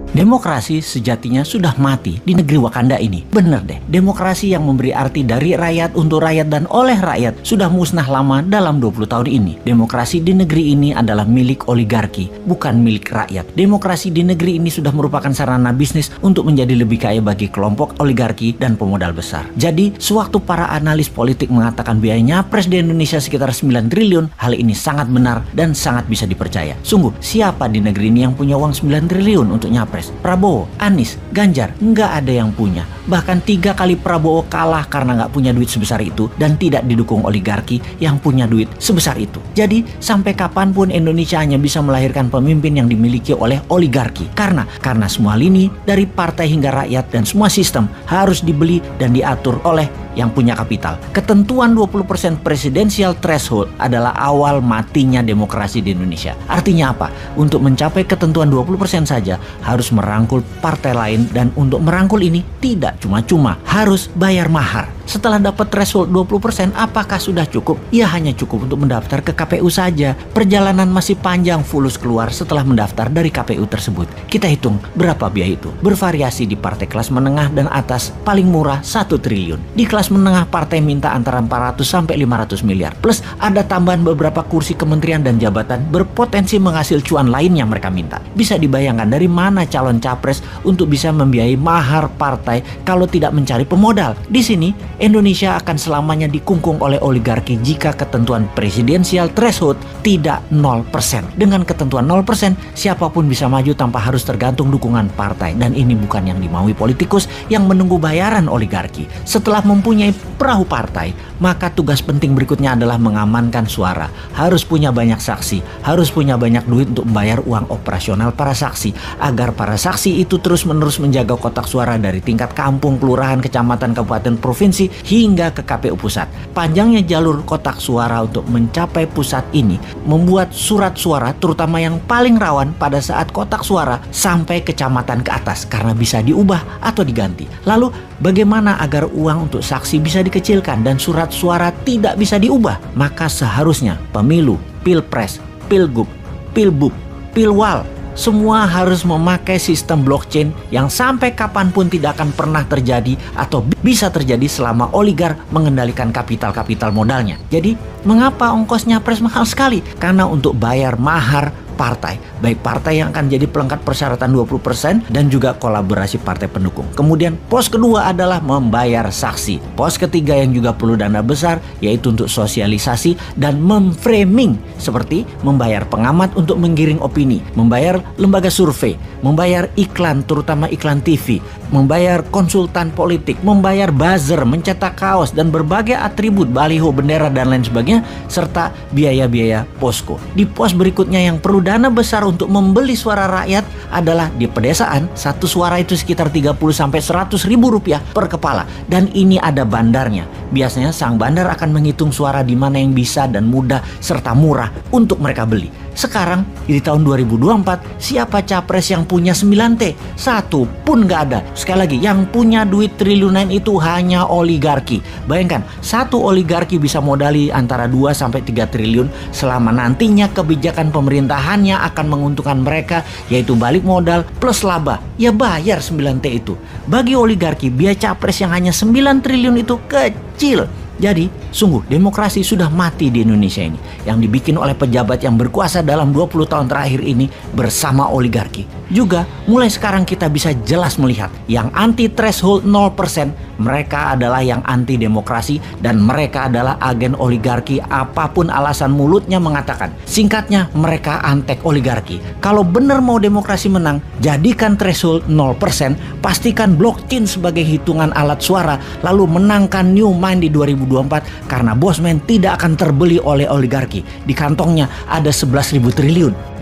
Demokrasi sejatinya sudah mati di negeri Wakanda ini. Bener deh, demokrasi yang memberi arti dari rakyat untuk rakyat dan oleh rakyat sudah musnah lama dalam 20 tahun ini. Demokrasi di negeri ini adalah milik oligarki, bukan milik rakyat. Demokrasi di negeri ini sudah merupakan sarana bisnis untuk menjadi lebih kaya bagi kelompok oligarki dan pemodal besar. Jadi, sewaktu para analis politik mengatakan biaya nyapres di Indonesia sekitar 9 triliun, hal ini sangat benar dan sangat bisa dipercaya. Sungguh, siapa di negeri ini yang punya uang 9 triliun untuk nyapres? Prabowo, Anies, Ganjar, nggak ada yang punya. Bahkan 3 kali Prabowo kalah karena nggak punya duit sebesar itu dan tidak didukung oligarki yang punya duit sebesar itu. Jadi sampai kapanpun Indonesia hanya bisa melahirkan pemimpin yang dimiliki oleh oligarki. Karena semua lini dari partai hingga rakyat dan semua sistem harus dibeli dan diatur oleh yang punya kapital. Ketentuan 20% presidensial threshold adalah awal matinya demokrasi di Indonesia. Artinya apa? Untuk mencapai ketentuan 20% saja harus merangkul partai lain, dan untuk merangkul ini tidak cuma-cuma, harus bayar mahar. Setelah dapat threshold 20%, apakah sudah cukup? Ya, hanya cukup untuk mendaftar ke KPU saja. Perjalanan masih panjang fulus keluar setelah mendaftar dari KPU tersebut. Kita hitung berapa biaya itu. Bervariasi di partai kelas menengah dan atas, paling murah 1 triliun. Di kelas menengah partai minta antara 400 sampai 500 miliar. Plus ada tambahan beberapa kursi kementerian dan jabatan berpotensi menghasil cuan lain yang mereka minta. Bisa dibayangkan dari mana calon capres untuk bisa membiayai mahar partai kalau tidak mencari pemodal. Di sini Indonesia akan selamanya dikungkung oleh oligarki jika ketentuan presidensial threshold tidak 0%. Dengan ketentuan 0%, siapapun bisa maju tanpa harus tergantung dukungan partai. Dan ini bukan yang dimaui politikus yang menunggu bayaran oligarki. Setelah mempunyai perahu partai, maka tugas penting berikutnya adalah mengamankan suara. Harus punya banyak saksi, harus punya banyak duit untuk membayar uang operasional para saksi, agar para saksi itu terus-menerus menjaga kotak suara dari tingkat kampung, kelurahan, kecamatan, kabupaten, provinsi, hingga ke KPU pusat. Panjangnya jalur kotak suara untuk mencapai pusat ini membuat surat suara, terutama yang paling rawan pada saat kotak suara, sampai kecamatan ke atas karena bisa diubah atau diganti. Lalu bagaimana agar uang untuk saksi bisa dikecilkan dan surat suara tidak bisa diubah? Maka seharusnya pemilu, pilpres, pilgub, pilbub, pilwal, semua harus memakai sistem blockchain yang sampai kapanpun tidak akan pernah terjadi atau bisa terjadi selama oligar mengendalikan kapital-kapital modalnya. Jadi, mengapa ongkosnya pres mahal sekali? Karena untuk bayar mahar partai, baik partai yang akan jadi pelengkap persyaratan 20% dan juga kolaborasi partai pendukung. Kemudian pos kedua adalah membayar saksi. Pos ketiga yang juga perlu dana besar yaitu untuk sosialisasi dan memframing, seperti membayar pengamat untuk menggiring opini, membayar lembaga survei, membayar iklan terutama iklan TV, membayar konsultan politik, membayar buzzer, mencetak kaos dan berbagai atribut baliho, bendera dan lain sebagainya, serta biaya-biaya posko. Di pos berikutnya yang perlu dana besar untuk membeli suara rakyat adalah di pedesaan. Satu suara itu sekitar 30 sampai 100 ribu rupiah per kepala, dan ini ada bandarnya. Biasanya sang bandar akan menghitung suara di mana yang bisa dan mudah serta murah untuk mereka beli. Sekarang di tahun 2024, siapa capres yang punya 9T? Satu pun nggak ada. Sekali lagi, yang punya duit triliunan itu hanya oligarki. Bayangkan, satu oligarki bisa modali antara 2 sampai 3 triliun selama nantinya kebijakan pemerintahannya akan menguntungkan mereka, yaitu balik modal plus laba. Ya bayar 9T itu. Bagi oligarki, biaya capres yang hanya 9 triliun itu kecil. Jadi, sungguh demokrasi sudah mati di Indonesia ini, yang dibikin oleh pejabat yang berkuasa dalam 20 tahun terakhir ini bersama oligarki. Juga, mulai sekarang kita bisa jelas melihat yang anti threshold 0%, mereka adalah yang anti demokrasi dan mereka adalah agen oligarki apapun alasan mulutnya mengatakan. Singkatnya, mereka antek oligarki. Kalau benar mau demokrasi menang, jadikan threshold 0%, pastikan blockchain sebagai hitungan alat suara, lalu menangkan New Mind di 2024 karena Bosman tidak akan terbeli oleh oligarki. Di kantongnya ada 11.000 triliun.